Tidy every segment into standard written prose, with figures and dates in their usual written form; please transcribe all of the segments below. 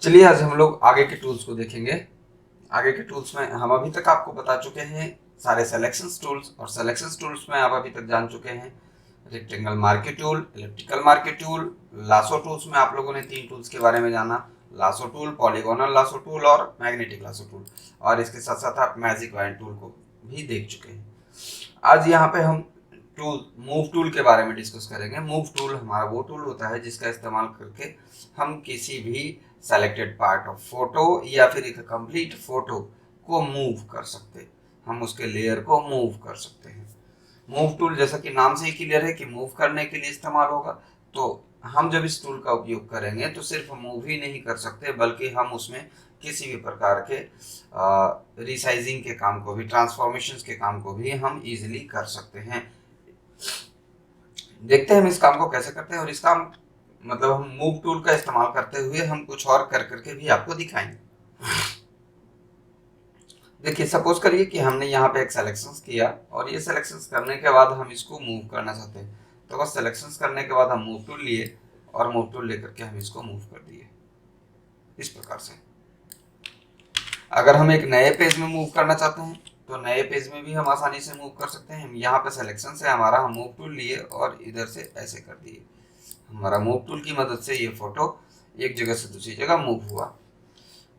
चलिए आज हम लोग आगे के टूल्स को देखेंगे। आगे के टूल्स में हम अभी तक आपको बता चुके हैं सारे सिलेक्शंस टूल्स, और सिलेक्शंस टूल्स में आप अभी तक जान चुके हैं रेक्टेंगल मार्के टूल, इलिप्टिकल मार्के टूल, लासो टूल्स में आप लोगों ने 3 टूल्स के बारे में जाना, lasso tool, polygonal lasso tool और मैग्नेटिक लासो टूल, और इसके साथ साथ आप मैजिक वाइन टूल को भी देख चुके हैं। आज यहाँ पे हम टूल मूव टूल के बारे में डिस्कस करेंगे। मूव टूल हमारा वो टूल होता है जिसका इस्तेमाल करके हम किसी भी सेलेक्टेड पार्ट ऑफ फोटो या फिर एक कंप्लीट फोटो को मूव कर सकते हैं, हम उसके लेयर को मूव कर सकते हैं। मूव टूल जैसा कि नाम से ही क्लियर है कि मूव करने के लिए इस्तेमाल होगा, तो हम जब इस टूल का उपयोग करेंगे तो सिर्फ मूव ही नहीं कर सकते बल्कि हम उसमें किसी भी प्रकार के रिसाइजिंग के काम को भी, ट्रांसफॉर्मेशंस के काम को भी हम इजीली कर सकते हैं। देखते हैं हम इस काम को कैसे करते हैं, और इस काम मतलब हम मूव टूल का इस्तेमाल करते हुए हम कुछ और कर करके भी आपको दिखाएंगे। देखिए सपोज करिए कि हमने यहाँ पे एक सिलेक्शंस किया और ये सिलेक्शंस करने के बाद हम इसको मूव करना चाहते हैं, तो बस सिलेक्शंस करने के बाद हम मूव टूल लिए और मूव टूल लेकर के हम इसको मूव कर दिए इस प्रकार से। अगर हम एक नए पेज में मूव करना चाहते हैं तो नए पेज में भी हम आसानी से मूव कर सकते हैं। हम यहाँ पे सिलेक्शन से हमारा हम मूव टूल लिए और इधर से ऐसे कर दिए, हमारा मूव टूल की मदद से ये फोटो एक जगह से दूसरी जगह मूव हुआ।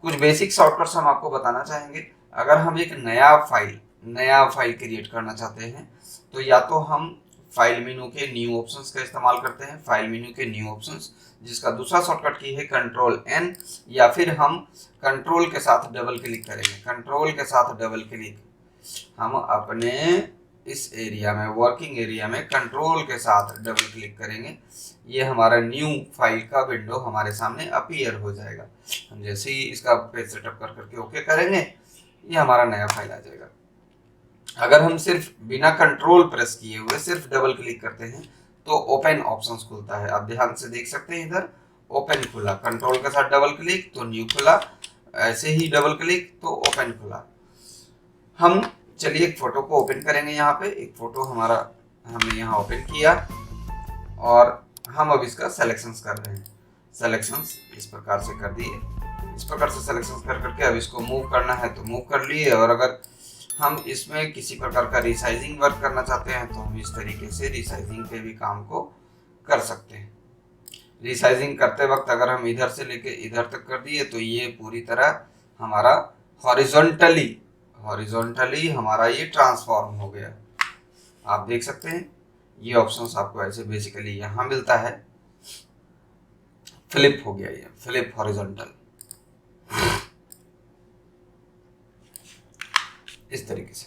कुछ बेसिक शॉर्टकट्स हम आपको बताना चाहेंगे। अगर हम एक नया फाइल क्रिएट करना चाहते हैं तो या तो हम फाइल मेनू के न्यू ऑप्शंस का इस्तेमाल करते हैं, फाइल मेनू के न्यू ऑप्शंस जिसका दूसरा शॉर्टकट की है कंट्रोल एन, या फिर हम कंट्रोल के साथ डबल क्लिक करेंगे। कंट्रोल के साथ डबल क्लिक हम अपने इस एरिया में, वर्किंग एरिया में कंट्रोल के साथ डबल क्लिक करेंगे, ये हमारा न्यू फाइल का विंडो हमारे सामने अपीयर हो जाएगा। हम जैसे ही इसका पेज सेटअप कर करके ओके करेंगे ये हमारा नया फाइल आ जाएगा। अगर हम सिर्फ बिना कंट्रोल प्रेस किए हुए सिर्फ डबल क्लिक करते हैं तो ओपन ऑप्शंस खुलता है। आप ध्यान से देख सकते हैं, इधर ओपन खुला, कंट्रोल के साथ डबल क्लिक तो न्यू खुला, ऐसे ही डबल क्लिक तो ओपन खुला। हम चलिए एक फोटो को ओपन करेंगे। यहाँ पे एक फोटो हमारा हमने यहाँ ओपन किया और हम अब इसका सिलेक्शंस कर रहे हैं। सिलेक्शंस इस प्रकार से कर दिए, इस प्रकार से सिलेक्शंस कर करके अब इसको मूव करना है तो मूव कर लिए, और अगर हम इसमें किसी प्रकार का रिसाइजिंग वर्क करना चाहते हैं तो हम इस तरीके से रिसाइजिंग के भी काम को कर सकते हैं। रिसाइजिंग करते वक्त अगर हम इधर से लेके इधर तक कर दिए तो ये पूरी तरह हमारा हॉरिजॉन्टली हमारा ये ट्रांसफॉर्म हो गया। आप देख सकते हैं ये ऑप्शंस आपको ऐसे बेसिकली यहाँ मिलता है। फ्लिप हो गया, ये फ्लिप हॉरिजॉन्टल इस तरीके से।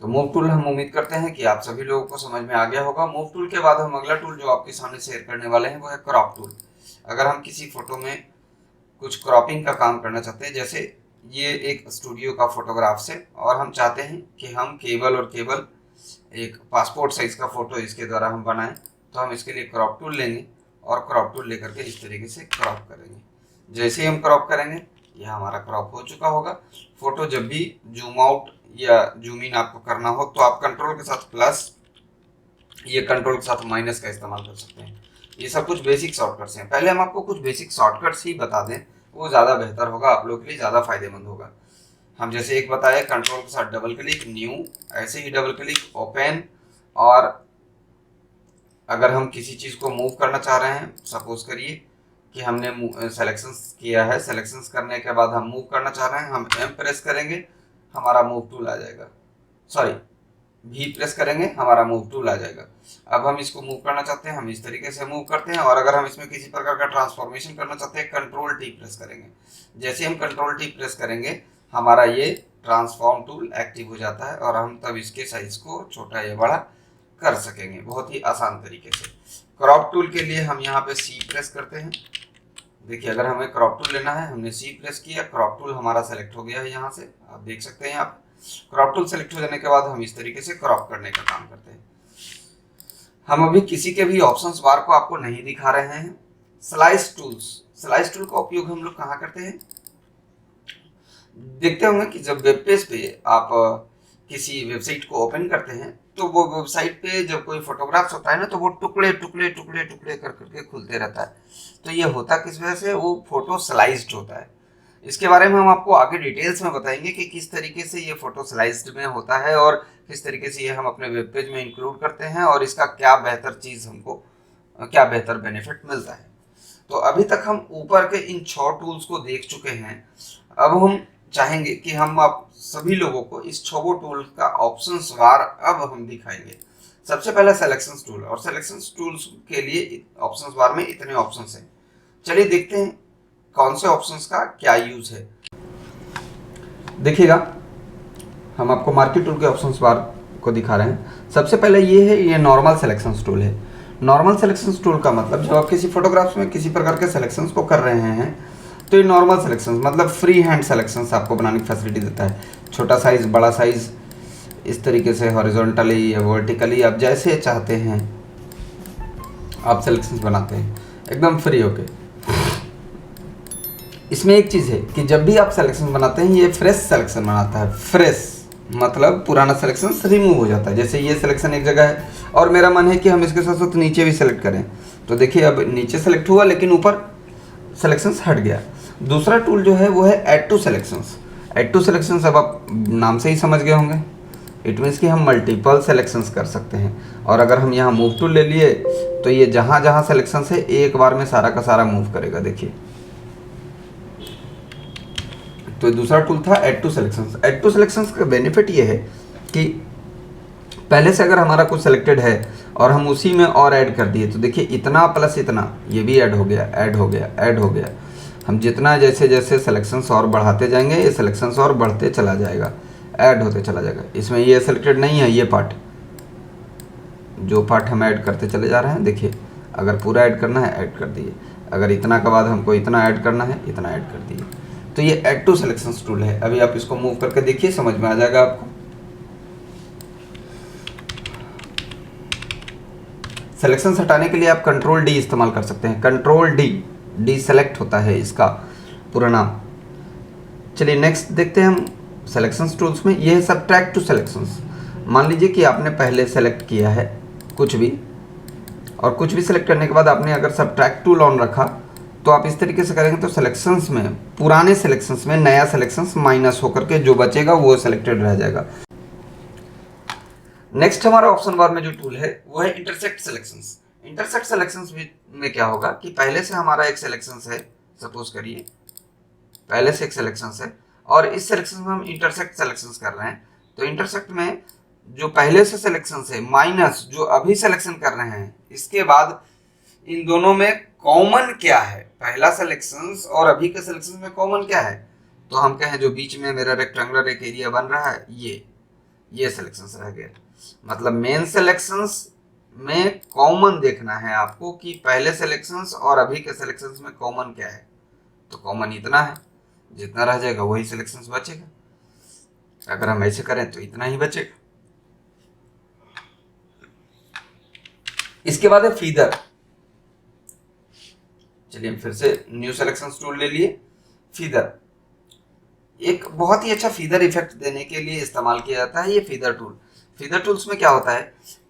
तो मूव टूल हम उम्मीद करते हैं कि आप सभी लोगों को समझ में आ गया होगा। मूव टूल के बाद हम अगला टूल जो आपके सामने शेयर करने वाले हैं वो है क्रॉप टूल। अगर हम किसी फोटो में कुछ क्रॉपिंग का काम करना चाहते हैं, जैसे ये एक स्टूडियो का फोटोग्राफ्स है और हम चाहते हैं कि हम केवल और केवल एक पासपोर्ट साइज का फोटो इसके द्वारा हम बनाएं, तो हम इसके लिए क्रॉप टूल लेंगे और क्रॉप टूल लेकर के इस तरीके से क्रॉप करेंगे। जैसे ही हम क्रॉप करेंगे यह हमारा क्रॉप हो चुका होगा। फोटो जब भी जूम आउट या जूम इन आपको करना हो तो आप कंट्रोल के साथ प्लस, ये कंट्रोल के साथ माइनस का इस्तेमाल कर सकते हैं। ये सब कुछ बेसिक शॉर्टकट्स हैं। पहले हम आपको कुछ बेसिक शॉर्टकट्स ही बता दें, वो ज़्यादा बेहतर होगा, आप लोगों के लिए ज़्यादा फायदेमंद होगा। हम जैसे एक बताए कंट्रोल के साथ डबल क्लिक न्यू, ऐसे ही डबल क्लिक ओपन, और अगर हम किसी चीज़ को मूव करना चाह रहे हैं, सपोज करिए कि हमने सेलेक्शंस किया है, सेलेक्शंस करने के बाद हम मूव करना चाह रहे हैं, हम एम प्रेस करेंगे हमारा मूव टूल आ जाएगा, सॉरी भी प्रेस करेंगे हमारा मूव टूल आ जाएगा। अब हम इसको मूव करना चाहते हैं, हम इस तरीके से मूव करते हैं, और अगर हम इसमें किसी प्रकार का ट्रांसफॉर्मेशन करना चाहते हैं कंट्रोल टी प्रेस करेंगे। जैसे हम कंट्रोल टी प्रेस करेंगे हमारा ये ट्रांसफॉर्म टूल एक्टिव हो जाता है और हम तब इसके साइज को छोटा या बड़ा कर सकेंगे बहुत ही आसान तरीके से। क्रॉप टूल के लिए हम यहाँ पे सी प्रेस करते हैं। देखिए अगर हमें क्रॉप टूल लेना है, हमने सी प्रेस किया, क्रॉप टूल हमारा सेलेक्ट हो गया है। यहाँ से आप देख सकते हैं, यहाँ पे क्रॉप टूल सेलेक्ट हो जाने के बाद हम इस तरीके से क्रॉप करने का काम करते हैं। हम अभी किसी के भी ऑप्शंस बार को आपको नहीं दिखा रहे हैं। स्लाइस टूल का उपयोग हम लोग कहाँ करते हैं, देखते होंगे कि जब वेब पेज पे आप किसी वेबसाइट को ओपन करते हैं तो वो वेबसाइट पे जब कोई फोटोग्राफ्स होता है ना, तो वो टुकड़े टुकड़े टुकड़े टुकड़े कर करके खुलते रहता है। तो ये होता किस वजह से, वो फोटो स्लाइस्ड होता है। इसके बारे में हम आपको आगे डिटेल्स में बताएंगे कि किस तरीके से ये फोटो स्लाइस्ड में होता है और किस तरीके से ये हम अपने वेब पेज में इंक्लूड करते हैं और इसका क्या बेहतर चीज़ हमको, क्या बेहतर बेनिफिट मिलता है। तो अभी तक हम ऊपर के इन 6 टूल्स को देख चुके हैं। अब हम चाहेंगे कि हम आप सभी लोगों को इस 6 टूल का ऑप्शंस वार अब हम दिखाएंगे। सबसे पहला सिलेक्शंस टूल, और सिलेक्शंस टूल्स के लिए ऑप्शंस बार में इतने ऑप्शंस हैं। चलिए देखते हैं कौन से ऑप्शंस का क्या यूज है। देखिएगा, हम आपको मार्केट टूल के ऑप्शंस बार को दिखा रहे हैं। सबसे पहले ये है, ये नॉर्मल सिलेक्शंस टूल है। नॉर्मल सिलेक्शंस टूल का मतलब जब आप किसी फोटोग्राफ्स में किसी प्रकार के सिलेक्शंस को कर रहे हैं तो ये नॉर्मल सिलेक्शंस मतलब फ्री हैंड सिलेक्शंस आपको बनाने की फैसिलिटी देता है। छोटा साइज, बड़ा साइज, इस तरीके से हॉरिजॉन्टली या वर्टिकली आप जैसे चाहते हैं आप सिलेक्शंस बनाते हैं एकदम फ्री होके। इसमें एक चीज़ है कि जब भी आप सिलेक्शन बनाते हैं ये फ्रेश सिलेक्शन बनाता है। फ्रेश मतलब पुराना सिलेक्शन रिमूव हो जाता है। जैसे ये सिलेक्शन एक जगह है और मेरा मन है कि हम इसके साथ साथ नीचे भी सेलेक्ट करें, तो देखिए अब नीचे सेलेक्ट हुआ लेकिन ऊपर सिलेक्शंस हट गया। दूसरा टूल जो है वो है add to selections. Add to selections अब आप नाम से ही समझ गए होंगे, इट मीन्स कि हम मल्टीपल सिलेक्शंस कर सकते हैं। और अगर हम यहाँ मूव टूल ले लिए तो ये जहाँ जहाँ सिलेक्शंस है एक बार में सारा का सारा मूव करेगा। देखिए, तो दूसरा टूल था add to selections. Add to selections का बेनिफिट ये है कि पहले से अगर हमारा कुछ सिलेक्टेड है और हम उसी में और ऐड कर दिए तो देखिए इतना प्लस इतना ये भी ऐड हो गया, ऐड हो गया, ऐड हो गया। हम जितना जैसे जैसे सिलेक्शंस और बढ़ाते जाएंगे ये सिलेक्शंस और बढ़ते चला जाएगा, ऐड होते चला जाएगा। इसमें ये सिलेक्टेड नहीं है, ये पार्ट जो पार्ट हम ऐड करते चले जा रहे हैं। देखिए अगर पूरा ऐड करना है ऐड कर दिए, अगर इतना के बाद हमको इतना ऐड करना है इतना ऐड कर दिए। तो ये ऐड टू सिलेक्शंस टूल है। अभी आप इसको मूव करके देखिए, समझ में आ जाएगा आपको। सिलेक्शंस हटाने के लिए आप कंट्रोल डी इस्तेमाल कर सकते हैं। कंट्रोल डी, डी सेलेक्ट होता है इसका पूरा नाम। चलिए नेक्स्ट देखते हैं हम सिलेक्शंस टूल्स में। ये है सबट्रैक्ट टू सिलेक्शंस। मान लीजिए कि आपने पहले सेलेक्ट किया है कुछ भी, और कुछ भी सेलेक्ट करने के बाद आपने अगर सबट्रैक्ट टूल ऑन रखा तो आप इस तरीके से करेंगे तो सिलेक्शंस में, पुराने सिलेक्शंस में नया सिलेक्शंस माइनस होकर के जो बचेगा वो सिलेक्टेड रह जाएगा। नेक्स्ट हमारा ऑप्शन बार में जो टूल है वो है इंटरसेक्ट सिलेक्शंस। इंटरसेक्ट सिलेक्शंस में क्या होगा कि पहले से हमारा एक सिलेक्शंस है, सपोज करिए पहले से एक सिलेक्शंस है और इस सिलेक्शन में हम इंटरसेक्ट सिलेक्शंस कर रहे हैं। तो इंटरसेक्ट में जो पहले से सिलेक्शंस है माइनस जो अभी सिलेक्शन कर रहे हैं, इसके बाद इन दोनों में कॉमन क्या है, पहला सिलेक्शंस और अभी के सिलेक्शंस में कॉमन क्या है। तो हम कहें जो बीच में मेरा रेक्टेंगुलर एक एरिया बन रहा है ये सिलेक्शंस रह गया। मतलब मेन सिलेक्शंस में कॉमन देखना है आपको कि पहले सिलेक्शंस और अभी के सिलेक्शंस में कॉमन क्या है। तो कॉमन इतना है, जितना रह जाएगा वही सिलेक्शंस बचेगा। अगर हम ऐसे करें तो इतना ही बचेगा। इसके बाद है फीदर। चलिए हम फिर से न्यू सिलेक्शंस टूल ले लिए। फीदर एक बहुत ही अच्छा फीदर इफेक्ट देने के लिए इस्तेमाल किया जाता है ये फीदर टूल। फीदर टूल्स में क्या होता है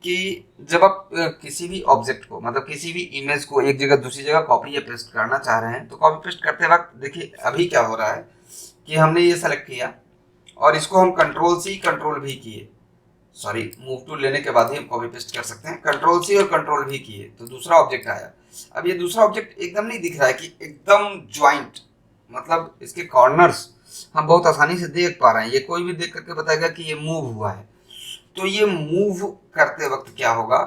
कि जब आप किसी भी ऑब्जेक्ट को, मतलब किसी भी इमेज को एक जगह दूसरी जगह कॉपी या पेस्ट करना चाह रहे हैं तो कॉपी पेस्ट करते वक्त देखिए अभी क्या हो रहा है कि हमने ये सेलेक्ट किया और इसको हम कंट्रोल सी कंट्रोल भी किए, सॉरी मूव टूल लेने के बाद ही हम कॉपी पेस्ट कर सकते हैं। कंट्रोल सी और कंट्रोल भी किए तो दूसरा ऑब्जेक्ट आया। अब ये दूसरा ऑब्जेक्ट एकदम नहीं दिख रहा है कि एकदम ज्वाइंट, मतलब इसके कॉर्नर्स हम बहुत आसानी से देख पा रहे हैं। ये कोई भी देख करके बताएगा कि ये मूव हुआ है। तो ये मूव करते वक्त क्या होगा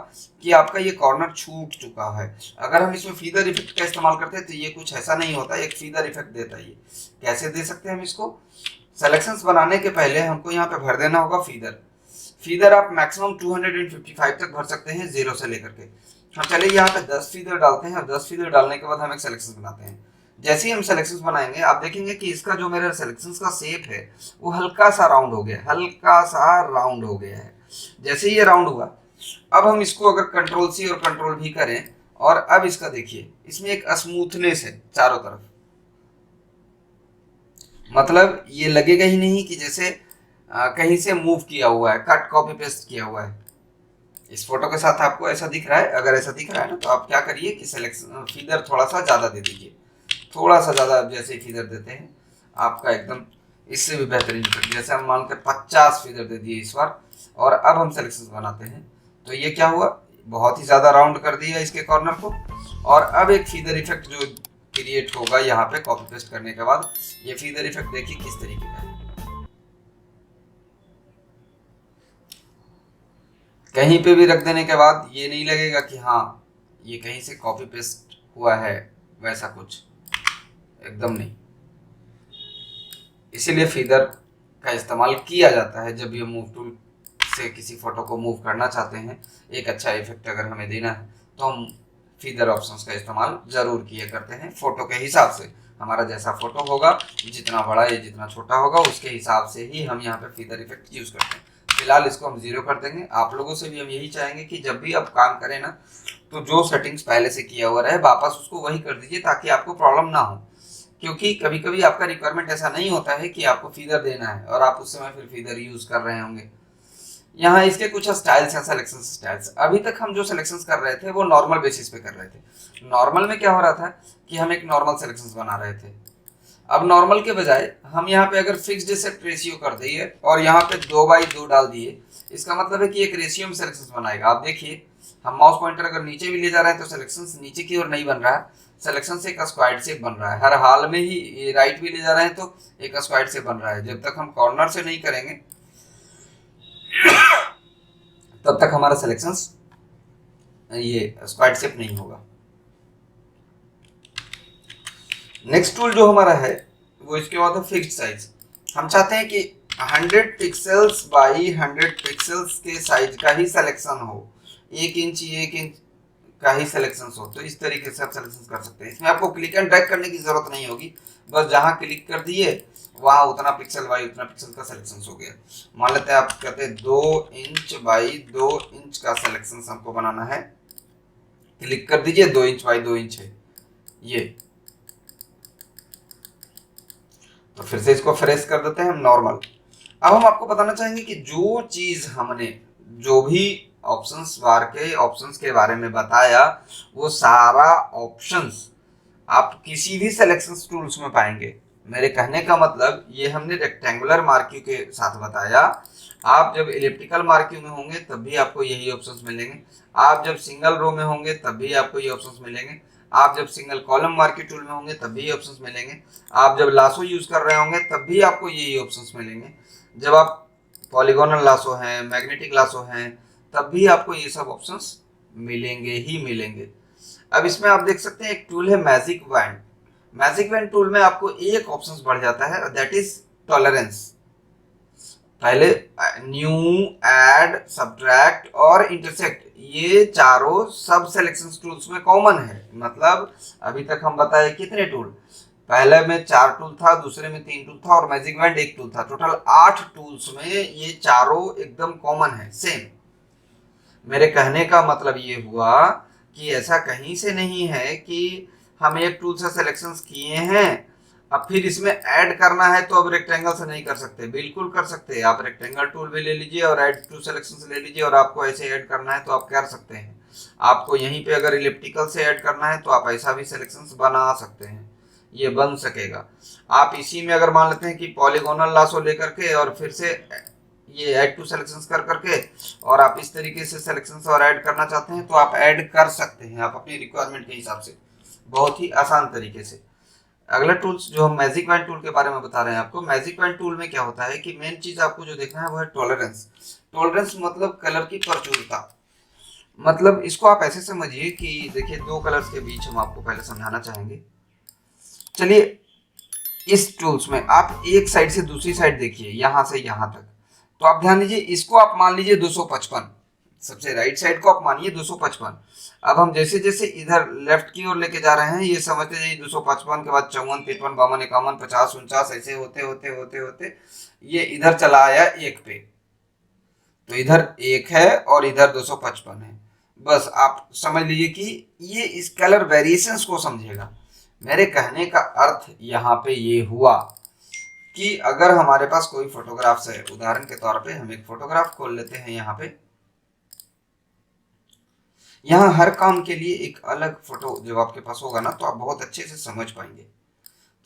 कि आपका ये कॉर्नर छूट चुका है। अगर हम इसमें फीदर इफेक्ट का इस्तेमाल करते हैं तो ये कुछ ऐसा नहीं होता, एक फीदर इफेक्ट देता है। ये कैसे दे सकते हैं हम इसको, सिलेक्शंस बनाने के पहले हमको यहाँ पे भर देना होगा फीदर। फीदर आप मैक्सिमम 255 तक भर सकते हैं, 0 से लेकर के। हम चलिए यहाँ पे 10 फीदर डालते हैं और 10 फीदर डालने के बाद हम एक सिलेक्शन बनाते हैं। जैसे ही हम सिलेक्शंस बनाएंगे आप देखेंगे कि इसका जो मेरा सिलेक्शंस का शेप है वो हल्का सा राउंड हो गया, हल्का सा राउंड हो गया है। जैसे ये राउंड हुआ, अब हम इसको अगर कंट्रोल सी और कंट्रोल भी करें और अब इसका देखिए इसमें एक स्मूथनेस है चारों तरफ, मतलब ये लगेगा ही नहीं कि जैसे कहीं से मूव किया हुआ है, कट कॉपी पेस्ट किया हुआ है। इस फोटो के साथ आपको ऐसा दिख रहा है। अगर ऐसा दिख रहा है ना तो आप क्या करिए कि सिलेक्शन फीदर थोड़ा सा ज़्यादा दे दीजिए, थोड़ा सा ज़्यादा। जैसे ही फीदर देते हैं आपका एकदम इससे भी बेहतरीन इफेक्ट। जैसे हम मान कर 50 फीदर दे दिए इस बार, और अब हम सिलेक्शन बनाते हैं तो ये क्या हुआ, बहुत ही ज़्यादा राउंड कर दिया इसके कॉर्नर को। और अब एक फीदर इफेक्ट जो क्रिएट होगा यहाँ पे कॉपी पेस्ट करने के बाद, ये फीदर इफेक्ट देखिए किस तरीके का है। कहीं पे भी रख देने के बाद ये नहीं लगेगा कि हाँ ये कहीं से कॉपी पेस्ट हुआ है, वैसा कुछ एकदम नहीं। इसीलिए फीदर का इस्तेमाल किया जाता है जब ये मूव टूल से किसी फोटो को मूव करना चाहते हैं। एक अच्छा इफेक्ट अगर हमें देना है तो हम फीदर ऑप्शंस का इस्तेमाल जरूर किया करते हैं। फोटो के हिसाब से हमारा जैसा फोटो होगा, जितना बड़ा या जितना छोटा होगा, उसके हिसाब से ही हम यहाँ पे फीदर इफेक्ट यूज करते हैं। फिलहाल इसको हम 0 कर देंगे। आप लोगों से भी हम यही चाहेंगे कि जब भी आप काम करें ना तो जो सेटिंग्स पहले से किया हुआ रहे वापस उसको वही कर दीजिए, ताकि आपको प्रॉब्लम ना हो। क्योंकि कभी कभी आपका रिक्वायरमेंट ऐसा नहीं होता है कि आपको फीदर देना है और आप उस समय फिर फीदर यूज कर रहे होंगे। यहाँ इसके कुछ स्टाइल्स हैं, सिलेक्शन स्टाइल्स। अभी तक हम जो सिलेक्शंस कर रहे थे वो नॉर्मल बेसिस पे कर रहे थे। नॉर्मल में क्या हो रहा था कि हम एक नॉर्मल सिलेक्शंस बना रहे थे। अब नॉर्मल के बजाय हम यहाँ पे अगर फिक्स्ड सेट रेशियो कर दिए और यहाँ पे 2/2 डाल दिए, इसका मतलब है कि एक रेशियो में सिलेक्शंस बनाएगा। आप देखिए हम माउस पॉइंटर अगर नीचे भी ले जा रहे हैं तो सिलेक्शंस नीचे की ओर नहीं बन रहा है, सिलेक्शन से एक स्क्वायर शेप बन रहा है। हर हाल में ही राइट भी ले जा रहे हैं तो एक स्क्वायर शेप बन रहा है। जब तक हम कॉर्नर से नहीं करेंगे तब तक हमारा सिलेक्शंस ये स्क्वायर शेप नहीं होगा। नेक्स्ट टूल जो हमारा है वो इसके बाद है फिक्स्ड साइज। हम चाहते हैं कि 100 पिक्सल्स बाई 100 पिक्सल्स के साइज का ही सिलेक्शन हो, 1 इंच का ही सिलेक्शन हो। तो इस तरीके से आप सिलेक्शन कर सकते हैं। इसमें आपको क्लिक एंड ड्रैग करने की जरूरत नहीं होगी, बस जहां क्लिक कर दिए वहां उतना पिक्सल बाई उतना पिक्सल का सिलेक्शन हो गया। मान लेते हैं आप कहते हैं 2 इंच बाई 2 इंच का सिलेक्शन हमको बनाना है, क्लिक कर दीजिए, 2 इंच बाई 2 इंच है ये। तो फिर से इसको फ्रेश कर देते हैं हम नॉर्मल। अब हम आपको बताना चाहेंगे कि जो चीज हमने जो भी ऑप्शंस बार के ऑप्शंस के बारे में बताया वो सारा ऑप्शंस आप किसी भी सिलेक्शन टूल्स में पाएंगे। मेरे कहने का मतलब ये हमने रेक्टेंगुलर मार्क्यू के साथ बताया। आप जब इलिप्टिकल मार्क्यू में होंगे तब भी आपको यही ऑप्शंस मिलेंगे, आप जब सिंगल रो में होंगे तब भी आपको ये ऑप्शंस मिलेंगे, आप जब सिंगल कॉलम मार्क्यू टूल में होंगे तब भी ये ऑप्शंस मिलेंगे, आप जब लासो यूज कर रहे होंगे तब भी आपको यही ऑप्शंस मिलेंगे, जब आप पॉलीगोनल लासो हैं, मैग्नेटिक लासो हैं, तब भी आपको ये सब ऑप्शंस मिलेंगे ही मिलेंगे। अब इसमें आप देख सकते हैं एक टूल है magic band. Magic band tool में आपको एक ऑप्शंस बढ़ जाता है, दैट इज टॉलरेंस। पहले न्यू, ऐड, सब्ट्रैक्ट और इंटरसेक्ट, ये चारों सब सिलेक्शन टूल्स में कॉमन है। मतलब अभी तक हम बताए कितने टूल, पहले में 4 टूल था, दूसरे में 3 टूल था और मैजिक बैंड 1 टूल था। टोटल 8 टूल्स में ये चारों एकदम कॉमन है, सेम। मेरे कहने का मतलब ये हुआ कि ऐसा कहीं से नहीं है कि हम एक टूल से सिलेक्शंस किए हैं अब फिर इसमें ऐड करना है तो अब रेक्टेंगल से नहीं कर सकते। बिल्कुल कर सकते हैं, आप रेक्टेंगल टूल भी ले लीजिए और ऐड टू सिलेक्शन से ले लीजिए, और आपको ऐसे ऐड करना है तो आप कर सकते हैं। आपको यहीं पे अगर इलिप्टिकल से ऐड करना है तो आप ऐसा भी सिलेक्शंस बना सकते हैं, ये बन सकेगा। आप इसी में अगर मान लेते हैं कि पॉलीगोनल लासो लेकर के और फिर से ये ऐड टू सिलेक्शंस कर करके और आप इस तरीके से सिलेक्शंस और ऐड करना चाहते हैं तो आप ऐड कर सकते हैं, आप अपनी रिक्वायरमेंट के हिसाब से, बहुत ही आसान तरीके से। अगला टूल्स जो हम मैजिक बैंड टूल के बारे में बता रहे हैं आपको। मैजिक बैंड टूल में क्या होता है कि मेन चीज आपको जो देखना है वो है टॉलरेंस। टॉलरेंस मतलब कलर की प्रचुरता। मतलब इसको आप ऐसे समझिए कि देखिए 2 कलर्स के बीच हम आपको पहले समझाना चाहेंगे। चलिए इस टूल्स में आप एक साइड से दूसरी साइड देखिए, यहां से यहां तक, तो आप ध्यान दीजिए इसको आप मान लीजिए 255, सबसे राइट साइड को आप मानिए 255। अब हम जैसे जैसे इधर लेफ्ट की ओर लेके जा रहे हैं ये समझते जाइए 255 के बाद 54, 53, 52, 51, 50, 49 ऐसे होते होते होते होते ये इधर चला आया 1 पे। तो इधर 1 है और इधर 255 है। बस आप समझ लीजिए कि ये इस कलर वेरिएशंस को समझेगा। मेरे कहने का अर्थ यहाँ पे ये हुआ कि अगर हमारे पास कोई फोटोग्राफ्स है, उदाहरण के तौर पे हम एक फोटोग्राफ खोल लेते हैं यहाँ पे, यहाँ हर काम के लिए एक अलग फोटो जब आपके पास होगा ना तो आप बहुत अच्छे से समझ पाएंगे।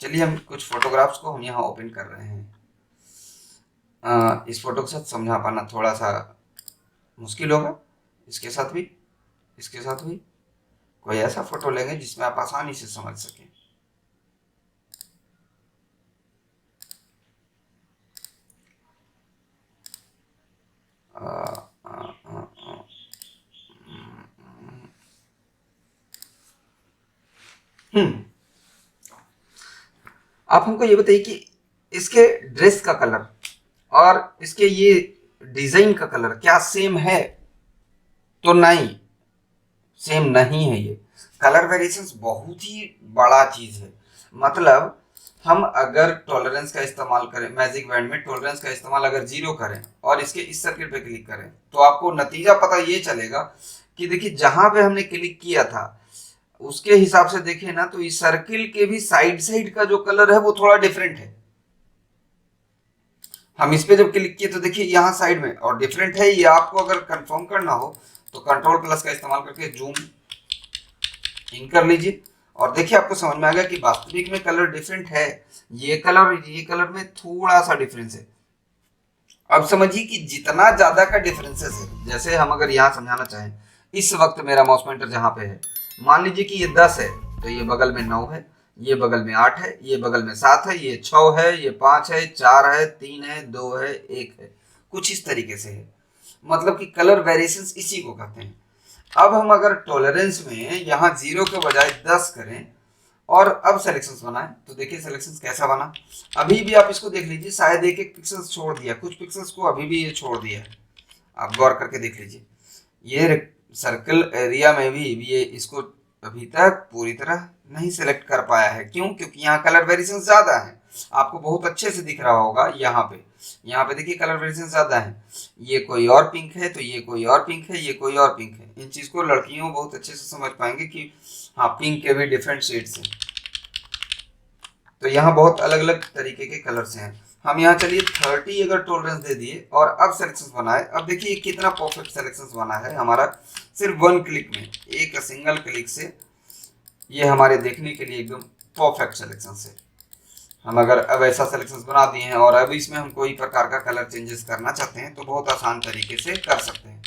चलिए हम कुछ फोटोग्राफ्स को हम यहाँ ओपन कर रहे हैं। इस फोटो के साथ समझा पाना थोड़ा सा मुश्किल होगा। इसके साथ भी, इसके साथ भी कोई ऐसा फोटो लेंगे जिसमें आप आसानी से समझ सकें। आ, आ, आ, आ, हम्म आप हमको ये बताइए कि इसके ड्रेस का कलर और इसके ये डिजाइन का कलर क्या सेम है? तो नहीं, सेम नहीं है। ये कलर वेरिएशंस बहुत ही बड़ा चीज है। मतलब हम अगर टॉलरेंस का इस्तेमाल करें, मैजिक बैंड में टॉलरेंस का इस्तेमाल अगर 0 करें और इसके इस सर्किट पे क्लिक करें तो आपको नतीजा पता ये चलेगा कि देखिए जहां पे हमने क्लिक किया था उसके हिसाब से देखें ना तो इस सर्किल के भी साइड साइड का जो कलर है वो थोड़ा डिफरेंट है। हम इस पे जब क्लिक किए तो देखिए यहाँ साइड में और डिफरेंट है। ये आपको अगर कंफर्म करना हो तो कंट्रोल प्लस का इस्तेमाल करके जूम इन कर लीजिए और देखिए आपको समझ में आ गया कि वास्तविक में कलर डिफरेंट है। ये कलर और ये कलर में थोड़ा सा डिफरेंस है। अब समझिए कि जितना ज्यादा का डिफरेंसेस है, जैसे हम अगर यहाँ समझाना चाहें, इस वक्त मेरा माउस पॉइंटर जहां पे है, मान लीजिए कि ये 10 है तो ये बगल में 9 है, ये बगल में 8 है, ये बगल में 7 है, ये 6 है, ये 5 है, 4 है, 3 है, 2 है, 1 है। कुछ इस तरीके से है। मतलब कि कलर वेरिएशंस इसी को कहते हैं। अब हम अगर टॉलरेंस में यहाँ 0 के बजाय 10 करें और अब सिलेक्शंस बनाए तो देखिए सिलेक्शंस कैसा बना। अभी भी आप इसको देख लीजिए, शायद एक एक पिक्सल्स छोड़ दिया, कुछ पिक्सल्स को अभी भी ये छोड़ दिया है। आप गौर करके देख लीजिए, ये सर्कल एरिया में भी ये इसको अभी तक पूरी तरह नहीं सिलेक्ट कर पाया है। क्यों? क्योंकि यहाँ कलर वेरिएशन ज्यादा है। आपको बहुत अच्छे से दिख रहा होगा यहाँ पे देखिए कलर वेरिएशन ज्यादा है। ये कोई और पिंक है तो ये कोई और पिंक है, ये कोई और पिंक है। इन चीज को लड़कियों बहुत अच्छे से समझ पाएंगे कि हाँ पिंक के भी डिफरेंट शेड्स हैं। तो यहाँ बहुत अलग अलग तरीके के कलर्स हैं। हम यहाँ चलिए 30 अगर टॉलरेंस दे दिए और अब सिलेक्शंस बनाए। अब देखिए कितना परफेक्ट सिलेक्शंस बना है हमारा सिर्फ 1 क्लिक में, एक सिंगल क्लिक से। ये हमारे देखने के लिए एकदम परफेक्ट सिलेक्शन है। हम अगर अब ऐसा सिलेक्शंस बना दिए हैं और अब इसमें हम कोई प्रकार का कलर चेंजेस करना चाहते हैं तो बहुत आसान तरीके से कर सकते हैं।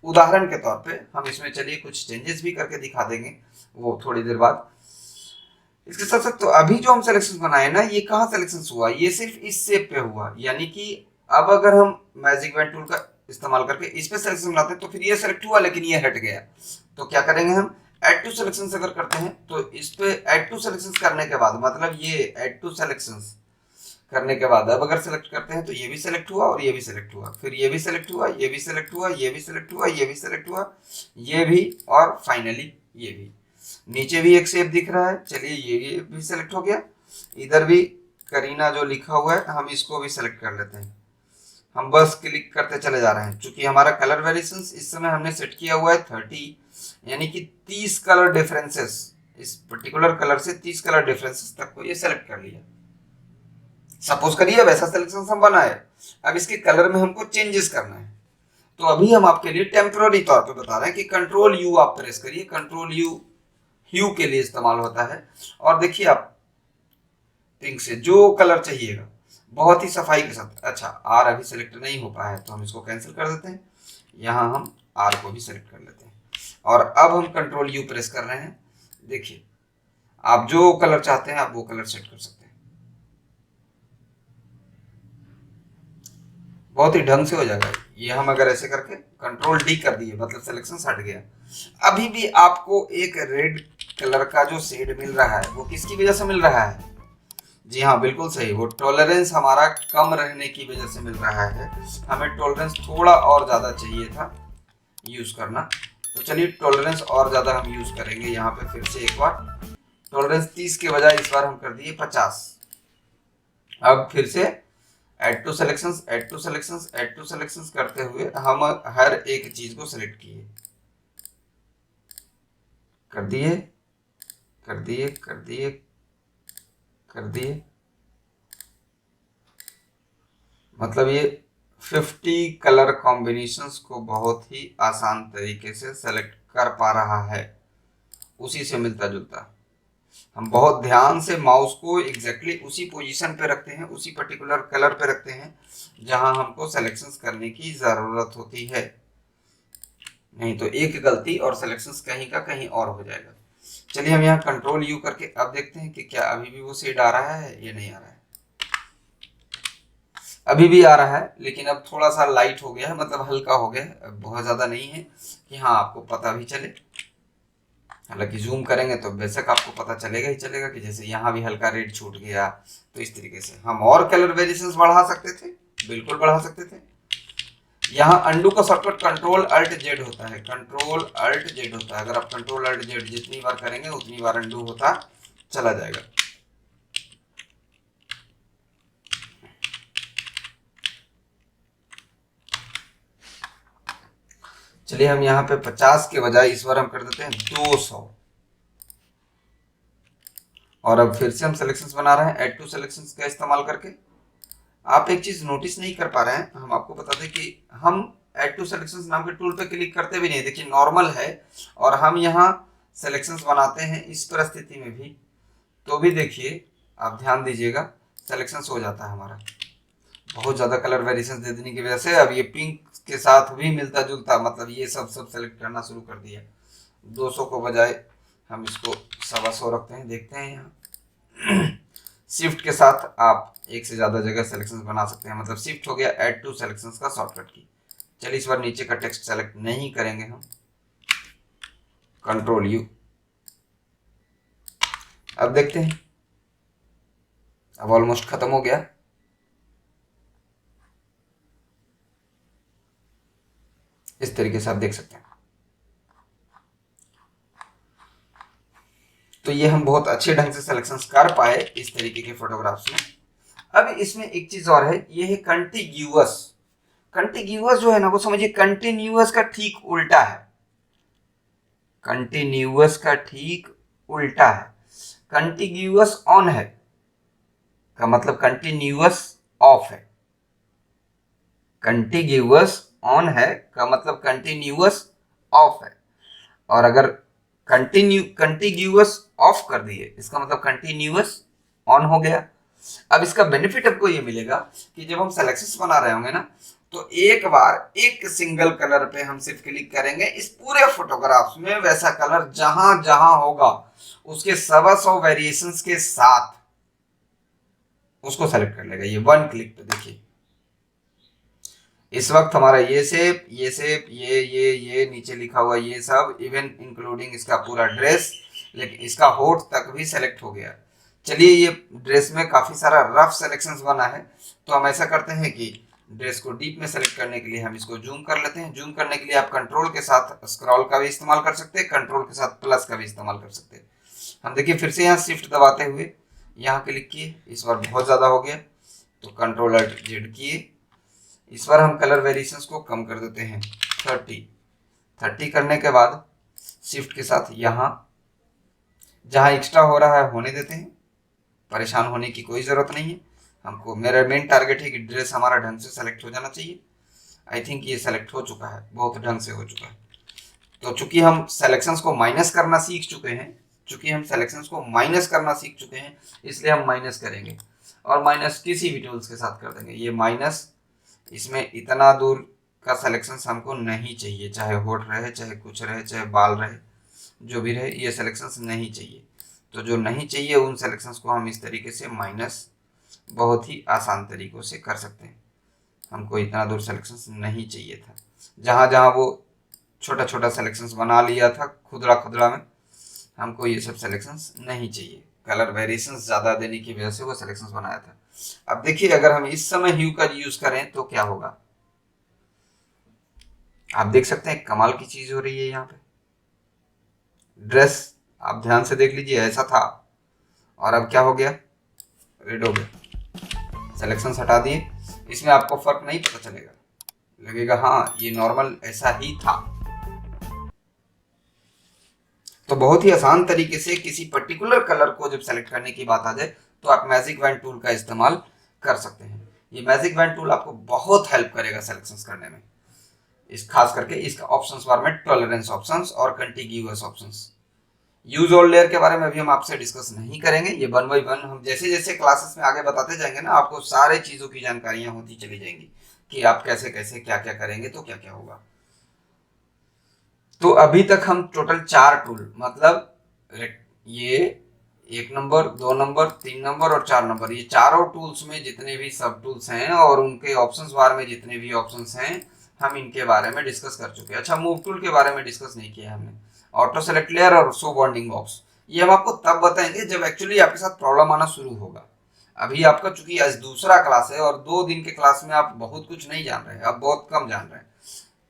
उदाहरण के तौर पे हम इसमें चलिए कुछ चेंजेस भी करके दिखा देंगे, वो थोड़ी देर बाद। इसके साथ साथ तो अभी जो हम सिलेक्शन बनाए ना, ये कहाँ सिलेक्शन हुआ? ये सिर्फ इस शेप पे हुआ। यानी कि अब अगर हम मैजिक बैंड टूल का इस्तेमाल करके इस पे सिलेक्शन बनाते हैं तो फिर ये सेलेक्ट हुआ लेकिन ये हट गया। तो क्या करेंगे हम? ऐड टू सिलेक्शन अगर करते हैं तो इस पे ऐड टू सिलेक्शन करने के बाद, मतलब ये ऐड टू सिलेक्शन करने के बाद अब अगर सेलेक्ट करते हैं तो ये भी सिलेक्ट हुआ और ये भी सिलेक्ट हुआ, फिर ये भी सिलेक्ट हुआ, ये भी सिलेक्ट हुआ, ये भी सिलेक्ट हुआ, ये भी सिलेक्ट हुआ, ये भी, और फाइनली ये भी। नीचे भी एक शेप दिख रहा है, चलिए ये भी सिलेक्ट हो गया। इधर भी करीना जो लिखा हुआ है हम इसको भी सिलेक्ट कर लेते हैं। हम बस क्लिक करते चले जा रहे हैं। चूंकि हमारा कलर वेरिएशन इस समय हमने सेट किया हुआ है 30, यानी कि 30 कलर डिफरेंसेस, इस पर्टिकुलर कलर से 30 कलर डिफरेंसेस तक को ये सेलेक्ट कर लिया। सपोज करिए वैसा सिलेक्शन हम बनाए, अब इसके कलर में हमको चेंजेस करना है। तो अभी हम आपके लिए टेम्पररी तौर पे बता रहे हैं कि कंट्रोल यू आप प्रेस करिए। कंट्रोल यू ह्यू के लिए इस्तेमाल होता है। और देखिए आप पिंक से जो कलर चाहिएगा बहुत ही सफाई के साथ। अच्छा, आर अभी सेलेक्ट नहीं हो पाया है तो हम इसको कैंसिल कर देते हैं। यहाँ हम आर को भी सेलेक्ट कर लेते हैं और अब हम कंट्रोल यू प्रेस कर रहे हैं। देखिए आप जो कलर चाहते हैं आप वो कलर सेट कर सकते हैं। बहुत ही ढंग से हो जाएगा। ये हम अगर ऐसे करके कंट्रोल डी कर दिए मतलब सिलेक्शन हट गया। अभी भी आपको एक रेड कलर का जो शेड मिल रहा है वो किसकी वजह से मिल रहा है? जी हाँ, बिल्कुल सही, वो टॉलरेंस हमारा कम रहने की वजह से मिल रहा है। हमें टॉलरेंस थोड़ा और ज़्यादा चाहिए था यूज़ करना। तो चलिए टॉलरेंस और ज़्यादा हम यूज़ करेंगे। यहाँ पे फिर से एक बार टॉलरेंस 30 के बजाय इस बार हम कर दिए 50। अब फिर से add to selections, add to selections, add to selections करते हुए हम हर एक चीज़ को सिलेक्ट किए, कर दिए, कर दिए, कर दिए, कर दिए। मतलब ये 50 कलर कॉम्बिनेशंस को बहुत ही आसान तरीके से सेलेक्ट कर पा रहा है, उसी से मिलता जुलता। हम बहुत ध्यान से माउस को एग्जैक्टली उसी पोजीशन पे रखते हैं, उसी पर्टिकुलर कलर पे रखते हैं जहां हमको सिलेक्शंस करने की ज़रूरत होती है, नहीं तो एक गलती और सिलेक्शंस कहीं का कहीं और हो जाएगा। चलिए हम यहाँ कंट्रोल यू करके अब देखते हैं कि क्या अभी भी वो शेड आ रहा है या नहीं आ रहा है। अभी भी आ रहा है, लेकिन अब थोड़ा सा लाइट हो गया है, मतलब हल्का हो गया है, बहुत ज़्यादा नहीं है कि हाँ आपको पता भी चले। हालांकि जूम करेंगे तो बेशक आपको पता चलेगा ही चलेगा कि जैसे यहाँ भी हल्का रेड छूट गया। तो इस तरीके से हम और कलर वेरिएशंस बढ़ा सकते थे, बिल्कुल बढ़ा सकते थे। यहाँ अंडू का शॉर्टकट कंट्रोल अल्ट जेड होता है, कंट्रोल अल्ट जेड होता है। अगर आप कंट्रोल अल्ट जेड जितनी बार करेंगे उतनी बार अंडू होता चला जाएगा। चलिए हम यहाँ पे 50 के बजाय इस बार हम कर देते हैं 200। और अब फिर से हम सिलेक्शंस बना रहे हैं ऐड टू सिलेक्शंस का इस्तेमाल करके। आप एक चीज नोटिस नहीं कर पा रहे हैं, हम आपको बता दें कि हम ऐड टू सिलेक्शंस नाम के टूल पे क्लिक करते भी नहीं, देखिए नॉर्मल है और हम यहाँ सिलेक्शंस बनाते हैं इस परिस्थिति में भी, तो भी देखिए आप ध्यान दीजिएगा सिलेक्शंस हो जाता है हमारा। बहुत ज़्यादा कलर वेरिएशन दे देने की वजह से अब ये पिंक के साथ भी मिलता जुलता, मतलब ये सब सेलेक्ट करना शुरू कर दिया। 200 को बजाय हम इसको 125 रखते हैं, देखते हैं यहाँ। शिफ्ट के साथ आप एक से ज़्यादा जगह सेलेक्शंस बना सकते हैं, मतलब शिफ्ट हो गया ऐड टू सेलेक्शंस का शॉर्टकट की। चलिए इस बार नीचे का टेक्स्ट सेलेक्ट नहीं करेंगे हम, कंट्रोल यू। अब देखते हैं, अब ऑलमोस्ट खत्म हो गया। इस तरीके से आप देख सकते हैं। तो ये हम बहुत अच्छे ढंग से सिलेक्शंस कर पाए इस तरीके के फोटोग्राफ्स में। अब इसमें एक चीज और है, ये है कंटिग्यूअस। कंटिग्यूअस जो है ना वो समझिए कंटिन्यूअस का ठीक उल्टा है, कंटिन्यूअस का ठीक उल्टा है। कंटिग्यूअस ऑन है का मतलब कंटिन्यूअस ऑफ है, कंटिग्यूअस ऑन है का मतलब कंटिन्यूअस ऑफ है। और अगर कंटिग्यूअस ऑफ कर दिए इसका मतलब कंटिन्यूअस ऑन हो गया। अब इसका बेनिफिट आपको ये मिलेगा कि जब हम सिलेक्शंस बना रहे होंगे ना, तो एक बार एक सिंगल कलर पे हम सिर्फ क्लिक करेंगे, इस पूरे फोटोग्राफ्स में वैसा कलर जहां जहां होगा उसके 125 वेरिएशंस के साथ उसको सेलेक्ट कर लेगा ये वन क्लिक पे। देखिए इस वक्त हमारा ये शेप, ये नीचे लिखा हुआ ये सब, इवन इंक्लूडिंग इसका पूरा ड्रेस, लेकिन इसका होठ तक भी सेलेक्ट हो गया। चलिए ये ड्रेस में काफ़ी सारा रफ सिलेक्शंस बना है, तो हम ऐसा करते हैं कि ड्रेस को डीप में सेलेक्ट करने के लिए हम इसको जूम कर लेते हैं। जूम करने के लिए आप कंट्रोल के साथ स्क्रॉल का भी इस्तेमाल कर सकते हैं, कंट्रोल के साथ प्लस का भी इस्तेमाल कर सकते हैं। हम देखिए फिर से यहाँ शिफ्ट दबाते हुए यहाँ क्लिक किए, इस बार बहुत ज़्यादा हो गया तो कंट्रोल अल्ट जेड किए। इस बार हम कलर वेरिएशंस को कम कर देते हैं 30 करने के बाद शिफ्ट के साथ यहाँ जहाँ एक्स्ट्रा हो रहा है होने देते हैं, परेशान होने की कोई ज़रूरत नहीं है। हमको मेरा मेन टारगेट है कि ड्रेस हमारा ढंग से सेलेक्ट हो जाना चाहिए। आई थिंक ये सेलेक्ट हो चुका है, बहुत ढंग से हो चुका है। तो चूंकि हम सेलेक्शंस को माइनस करना सीख चुके हैं, इसलिए हम माइनस करेंगे और माइनस किसी भी टूल्स के साथ कर देंगे। ये माइनस, इसमें इतना दूर का सिलेक्शंस हमको नहीं चाहिए, चाहे होठ रहे, चाहे कुछ रहे, चाहे बाल रहे, जो भी रहे, ये सिलेक्शंस नहीं चाहिए। तो जो नहीं चाहिए उन सिलेक्शंस को हम इस तरीके से माइनस बहुत ही आसान तरीक़ों से कर सकते हैं। हमको इतना दूर सिलेक्शंस नहीं चाहिए था, जहाँ जहाँ वो छोटा छोटा सिलेक्शंस बना लिया था खुदरा खुदरा में, हमको ये सब सिलेक्शंस नहीं चाहिए। कलर वेरिएशंस ज़्यादा देने की वजह से वो सिलेक्शंस बनाया था। अब देखिए अगर हम इस समय ह्यू का यूज करें तो क्या होगा, आप देख सकते हैं कमाल की चीज हो रही है। यहाँ पे ड्रेस आप ध्यान से देख लीजिए, ऐसा था और अब क्या हो गया, रेड हो गया। सिलेक्शन हटा दिए, इसमें आपको फर्क नहीं पता चलेगा, लगेगा हाँ ये नॉर्मल ऐसा ही था। तो बहुत ही आसान तरीके से किसी पर्टिकुलर कलर को जब सेलेक्ट करने की बात आ जाए तो आप मैजिक वैन टूल का इस्तेमाल कर सकते हैं। ये मैजिक वैन टूल आपको बहुत हेल्प करेगा सिलेक्शंस करने में। इस खास करके इसका ऑप्शंस बार में टॉलरेंस ऑप्शंस और कंटिग्यूअस ऑप्शंस। यूज ओल्ड लेयर के बारे में अभी हम आपसे डिस्कस नहीं करेंगे, ये वन बाई वन हम जैसे जैसे क्लासेस में आगे बताते जाएंगे ना, आपको सारे चीजों की जानकारियां होती चली जाएंगी कि आप कैसे कैसे क्या क्या करेंगे तो क्या क्या होगा। तो अभी तक हम टोटल 4 टूल, मतलब ये 1 नंबर, 2 नंबर, 3 नंबर और 4 नंबर, ये चारों टूल्स में जितने भी सब टूल्स हैं और उनके ऑप्शंस बार में जितने भी ऑप्शंस हैं, हम इनके बारे में डिस्कस कर चुके हैं। अच्छा, मूव टूल के बारे में डिस्कस नहीं किया हमने। ऑटो सेलेक्ट लेयर और शो बॉन्डिंग बॉक्स, ये हम आपको तब बताएंगे जब एक्चुअली आपके साथ प्रॉब्लम आना शुरू होगा। अभी आपका चूंकि आज दूसरा क्लास है और 2 दिन के क्लास में आप बहुत कुछ नहीं जान रहे हैं, आप बहुत कम जान रहे हैं।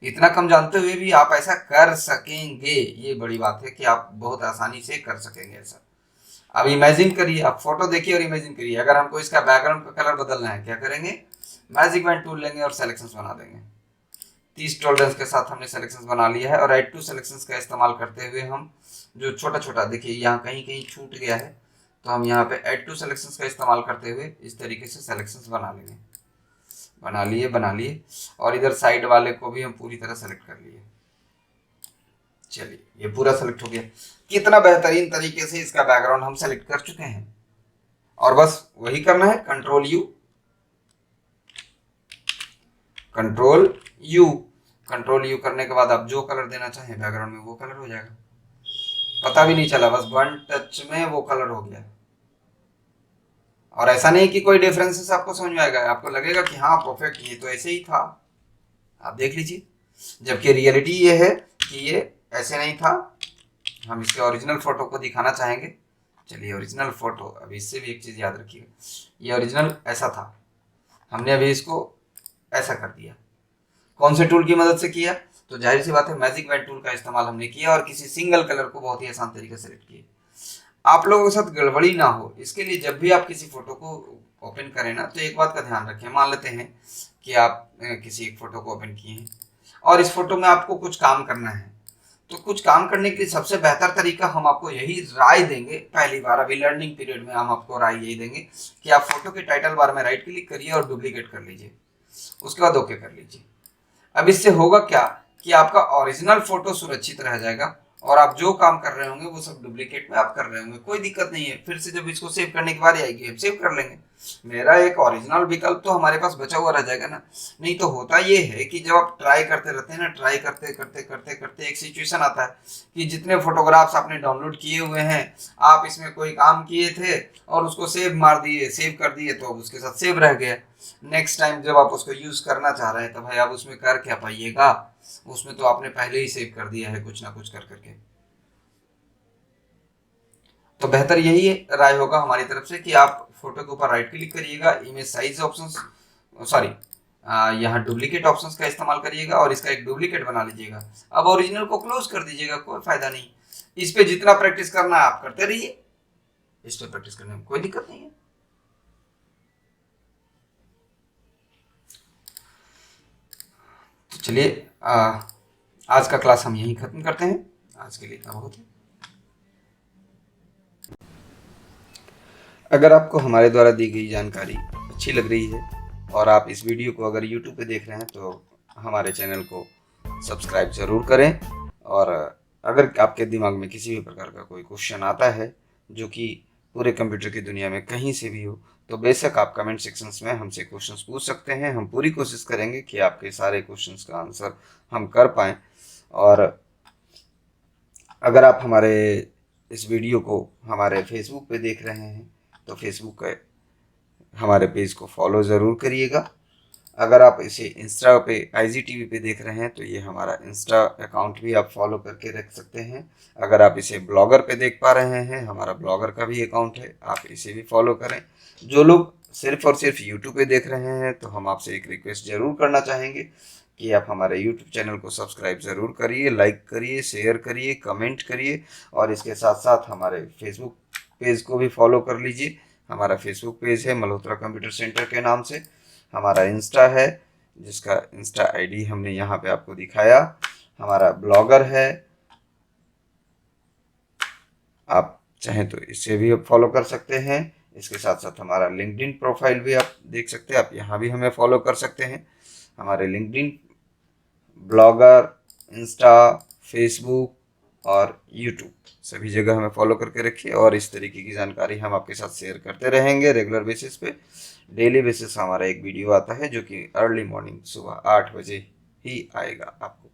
इतना कम जानते हुए भी आप ऐसा कर सकेंगे, ये बड़ी बात है कि आप बहुत आसानी से कर सकेंगे ऐसा। अब इमेजिन करिए, आप फोटो देखिए और इमेजिन करिए, अगर हमको इसका बैकग्राउंड का कलर बदलना है, क्या करेंगे? मैजिक बैंड टूल लेंगे और सेलेक्शंस बना देंगे। 30 टॉलरेंस के साथ हमने सेलेक्शंस बना लिया है और ऐड टू सेलेक्शंस का इस्तेमाल करते हुए हम जो छोटा छोटा, देखिए यहाँ कहीं कहीं छूट गया है, तो हम यहाँ पे ऐड टू सेलेक्शंस का इस्तेमाल करते हुए इस तरीके से सेलेक्शंस बना लेंगे। बना लिए और इधर साइड वाले को भी हम पूरी तरह सेलेक्ट कर लिए। चलिए, ये पूरा सेलेक्ट हो गया। कितना बेहतरीन तरीके से इसका बैकग्राउंड हम सेलेक्ट कर चुके हैं। और बस वही करना है, कंट्रोल यू, कंट्रोल यू करने के बाद आप जो कलर देना चाहें बैकग्राउंड में वो कलर हो जाएगा। पता भी नहीं चला, बस वन टच में वो कलर हो गया। और ऐसा नहीं कि कोई डिफरेंसेस आपको समझ में आएगा, आपको लगेगा कि हाँ परफेक्ट, ये तो ऐसे ही था। आप देख लीजिए, जबकि रियलिटी ये है कि ये ऐसे नहीं था। हम इसके ओरिजिनल फोटो को दिखाना चाहेंगे। चलिए, ओरिजिनल फोटो, अभी इससे भी एक चीज याद रखिएगा, ये ओरिजिनल ऐसा था, हमने अभी इसको ऐसा कर दिया। कौन से टूल की मदद से किया? तो जाहिर सी बात है, मैजिक बैंड टूल का इस्तेमाल हमने किया और किसी सिंगल कलर को बहुत ही आसान तरीके से सेलेक्ट किए। आप लोगों के साथ गड़बड़ी ना हो, इसके लिए जब भी आप किसी फोटो को ओपन करें ना, तो एक बात का ध्यान रखें। मान लेते हैं कि आप किसी एक फोटो को ओपन किए हैं और इस फोटो में आपको कुछ काम करना है, तो कुछ काम करने के लिए सबसे बेहतर तरीका हम आपको यही राय देंगे, पहली बार अभी लर्निंग पीरियड में हम आपको राय यही देंगे कि आप फोटो के टाइटल बार में राइट क्लिक करिए और डुप्लीकेट कर लीजिए, उसके बाद ओके कर लीजिए। अब इससे होगा क्या कि आपका ओरिजिनल फोटो सुरक्षित रह जाएगा और आप जो काम कर रहे होंगे वो सब डुप्लीकेट में आप कर रहे होंगे, कोई दिक्कत नहीं है। फिर से जब इसको सेव करने की बारी आएगी, हम सेव कर लेंगे। मेरा एक ओरिजिनल विकल्प तो हमारे पास बचा हुआ रह जाएगा ना। नहीं तो होता ये है कि जब आप ट्राई करते रहते हैं ना, ट्राई करते करते करते करते एक सिचुएशन आता है कि जितने फोटोग्राफ्स आपने डाउनलोड किए हुए हैं, आप इसमें कोई काम किए थे और उसको सेव मार दिए, सेव कर दिए, तो अब उसके साथ सेव रह गया। नेक्स्ट टाइम जब आप उसको यूज करना चाह रहे हैं तो भाई आप उसमें कर क्या पाइएगा, उसमें तो आपने पहले ही सेव कर दिया है कुछ ना कुछ कर करके। तो बेहतर यही राय होगा हमारी तरफ से कि आप फोटो के ऊपर राइट क्लिक करिएगा, इमेज साइज ऑप्शंस, सॉरी यहाँ डुप्लीकेट ऑप्शंस का इस्तेमाल करिएगा और इसका एक डुप्लीकेट बना लीजिएगा। अब ओरिजिनल को क्लोज कर दीजिएगा, कोई फायदा नहीं। इस पे जितना प्रैक्टिस करना है आप करते रहिए, इस पे प्रैक्टिस करने में कोई दिक्कत नहीं है। तो चलिए, आज का क्लास हम यहीं खत्म करते हैं। आज के लिए इतना बहुत है। अगर आपको हमारे द्वारा दी गई जानकारी अच्छी लग रही है और आप इस वीडियो को अगर YouTube पे देख रहे हैं तो हमारे चैनल को सब्सक्राइब ज़रूर करें। और अगर आपके दिमाग में किसी भी प्रकार का कोई क्वेश्चन आता है जो कि पूरे कंप्यूटर की दुनिया में कहीं से भी हो, तो बेशक आप कमेंट सेक्शंस में हमसे क्वेश्चंस पूछ सकते हैं। हम पूरी कोशिश करेंगे कि आपके सारे क्वेश्चंस का आंसर हम कर पाएँ। और अगर आप हमारे इस वीडियो को हमारे फेसबुक पे देख रहे हैं तो फेसबुक के हमारे पेज को फॉलो ज़रूर करिएगा। अगर आप इसे इंस्टा पे IGTV पे देख रहे हैं तो ये हमारा इंस्टा अकाउंट भी आप फॉलो करके रख सकते हैं। अगर आप इसे ब्लॉगर पे देख पा रहे हैं, हमारा ब्लॉगर का भी अकाउंट है, आप इसे भी फॉलो करें। जो लोग सिर्फ और सिर्फ यूट्यूब पे देख रहे हैं तो हम आपसे एक रिक्वेस्ट ज़रूर करना चाहेंगे कि आप हमारे यूट्यूब चैनल को सब्सक्राइब ज़रूर करिए, लाइक करिए, शेयर करिए, कमेंट करिए और इसके साथ साथ हमारे फेसबुक पेज को भी फॉलो कर लीजिए। हमारा फेसबुक पेज है मल्होत्रा कंप्यूटर सेंटर के नाम से। हमारा इंस्टा है जिसका इंस्टा ID हमने यहाँ पे आपको दिखाया। हमारा ब्लॉगर है, आप चाहें तो इसे भी फॉलो कर सकते हैं। इसके साथ साथ हमारा लिंक्डइन प्रोफाइल भी आप देख सकते हैं, आप यहाँ भी हमें फॉलो कर सकते हैं। हमारे लिंक्डइन ब्लॉगर, इंस्टा, फेसबुक और यूट्यूब सभी जगह हमें फॉलो करके रखिए और इस तरीके की जानकारी हम आपके साथ शेयर करते रहेंगे रेगुलर बेसिस पे। डेली बेसिस हमारा एक वीडियो आता है जो कि अर्ली मॉर्निंग सुबह 8 बजे ही आएगा आपको